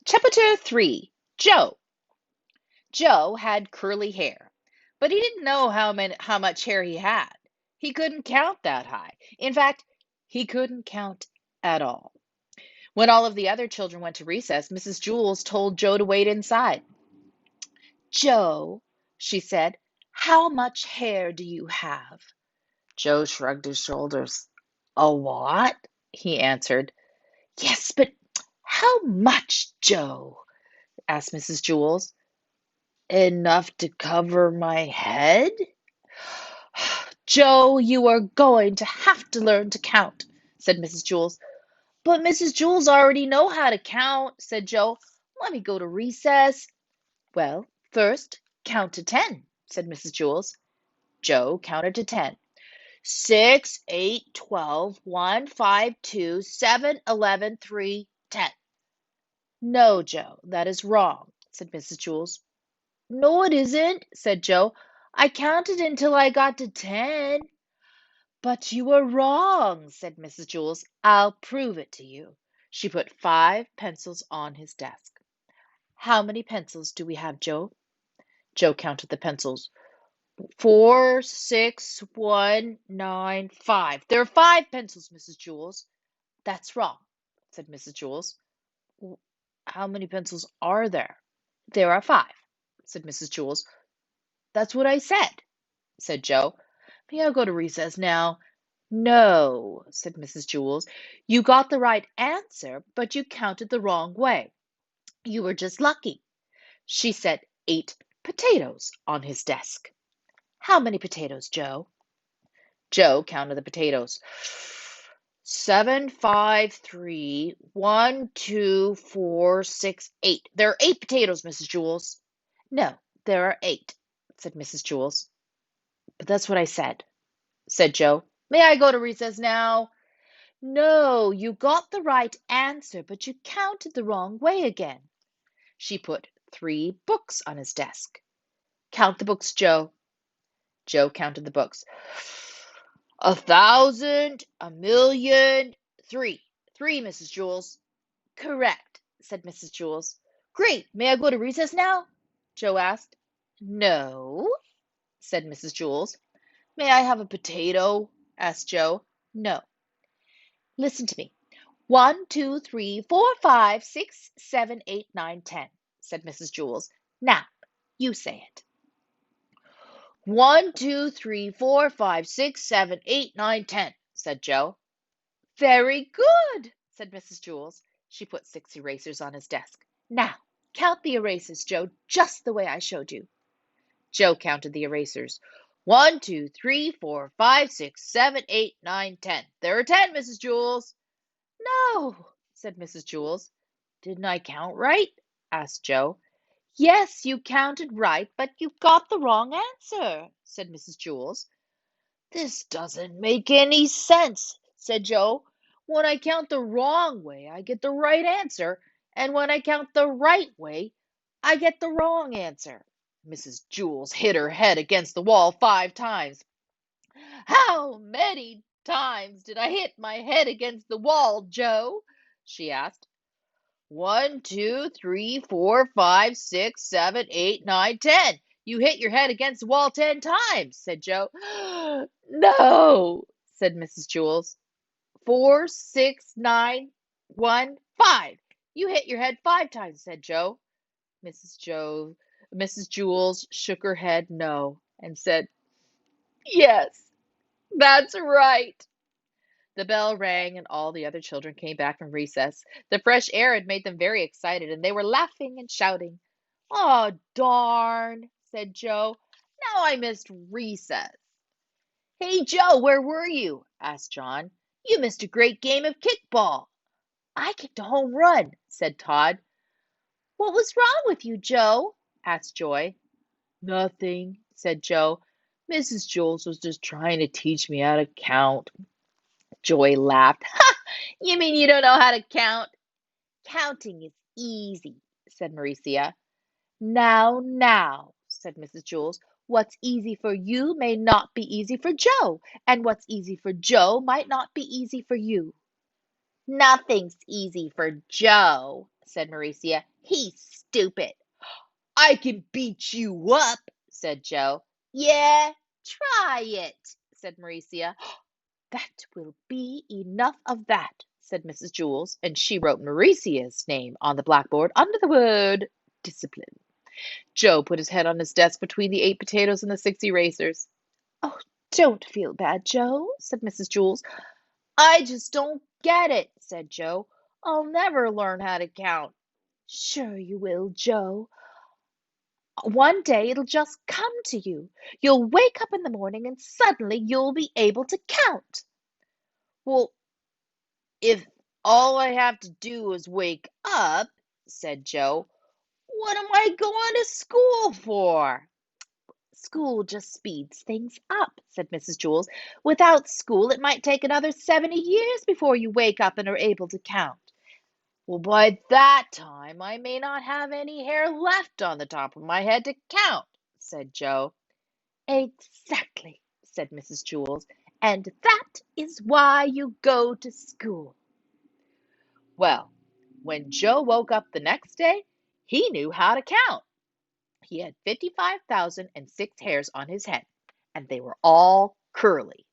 Chapter 3. Joe. Joe had curly hair, but he didn't know how much hair he had. He couldn't count that high. In fact, he couldn't count at all. When all of the other children went to recess, Mrs. Jules told Joe to wait inside. Joe, she said, how much hair do you have? Joe shrugged his shoulders. A lot, he answered. Yes, but how much, Joe? Asked Mrs. Jules. Enough to cover my head? Joe, you are going to have to learn to count, said Mrs. Jules. But Mrs. Jules already know how to count, said Joe. Let me go to recess. Well, first, count to 10, said Mrs. Jules. Joe counted to 10. 6, 8, 12, 1, 5, 2, 7, 11, 3, 10. No, Joe, that is wrong, said Mrs. Jules. No, it isn't, said Joe. I counted until I got to 10. But you were wrong, said Mrs. Jules. I'll prove it to you. She put 5 pencils on his desk. How many pencils do we have, Joe? Joe counted the pencils. 4, 6, 1, 9, 5. There are 5 pencils, Mrs. Jules. That's wrong, said Mrs. Jules. How many pencils are there? There are 5, said Mrs. Jules. That's what I said Joe. May I go to recess now? No, said Mrs. Jules. You got the right answer, but you counted the wrong way. You were just lucky. She set 8 potatoes on his desk. How many potatoes, Joe? Joe counted the potatoes. 7, 5, 3, 1, 2, 4, 6, 8. There are 8 potatoes, Mrs. Jules. No, there are 8, said Mrs. Jules. But that's what I said Joe. May I go to recess now? No, you got the right answer, but you counted the wrong way again. She put 3 books on his desk. Count the books, Joe. Joe counted the books. 1,000, 1,000,000, 3. 3, Mrs. Jules. Correct, said Mrs. Jules. Great. May I go to recess now? Joe asked. No, said Mrs. Jules. May I have a potato? Asked Joe. No. Listen to me. 1, 2, 3, 4, 5, 6, 7, 8, 9, 10, said Mrs. Jules. Now, you say it. 1, 2, 3, 4, 5, 6, 7, 8, 9, 10, said Joe. Very good, said Mrs. Jules. She put 6 erasers on his desk. Now, count the erasers, Joe, just the way I showed you. Joe counted the erasers. 1, 2, 3, 4, 5, 6, 7, 8, 9, 10. There are 10, Mrs. Jules. No, said Mrs. Jules. Didn't I count right? Asked Joe. Yes, you counted right, but you got the wrong answer, said Mrs. Jules. This doesn't make any sense, said Joe. When I count the wrong way, I get the right answer, and when I count the right way, I get the wrong answer. Mrs. Jules hit her head against the wall 5 times. How many times did I hit my head against the wall, Joe? She asked. 1, 2, 3, 4, 5, 6, 7, 8, 9, 10. You hit your head against the wall 10 times, said Joe. No, said Mrs. Jules. 4, 6, 9, 1, 5. You hit your head 5 times, said Joe. Mrs. Jules shook her head no and said, Yes, that's right. The bell rang and all the other children came back from recess. The fresh air had made them very excited and they were laughing and shouting. Oh, darn, said Joe. Now I missed recess. Hey, Joe, where were you? Asked John. You missed a great game of kickball. I kicked a home run, said Todd. What was wrong with you, Joe? Asked Joy. Nothing, said Joe. Mrs. Jules was just trying to teach me how to count. Joy laughed. Ha! You mean you don't know how to count? Counting is easy, said Maricia. Now, said Mrs. Jules. What's easy for you may not be easy for Joe, and what's easy for Joe might not be easy for you. Nothing's easy for Joe, said Mauricia. "He's stupid." "I can beat you up," said Joe. "Yeah, try it," said Mauricia. "That will be enough of that," said Mrs. Jewls, and she wrote Mauricia's name on the blackboard under the word discipline. Joe put his head on his desk between the 8 potatoes and the 6 erasers. "Oh, don't feel bad, Joe," said Mrs. Jewls. "I just don't get it," said Joe. "I'll never learn how to count." "Sure you will, Joe. One day it'll just come to you. You'll wake up in the morning and suddenly you'll be able to count." "Well, if all I have to do is wake up," said Joe, "what am I going to school for?" "School just speeds things up," said Mrs. Jewls. "Without school, it might take another 70 years before you wake up and are able to count." "Well, by that time, I may not have any hair left on the top of my head to count," said Joe. "Exactly," said Mrs. Jewls. "And that is why you go to school." Well, when Joe woke up the next day, he knew how to count. He had 55,006 hairs on his head, and they were all curly.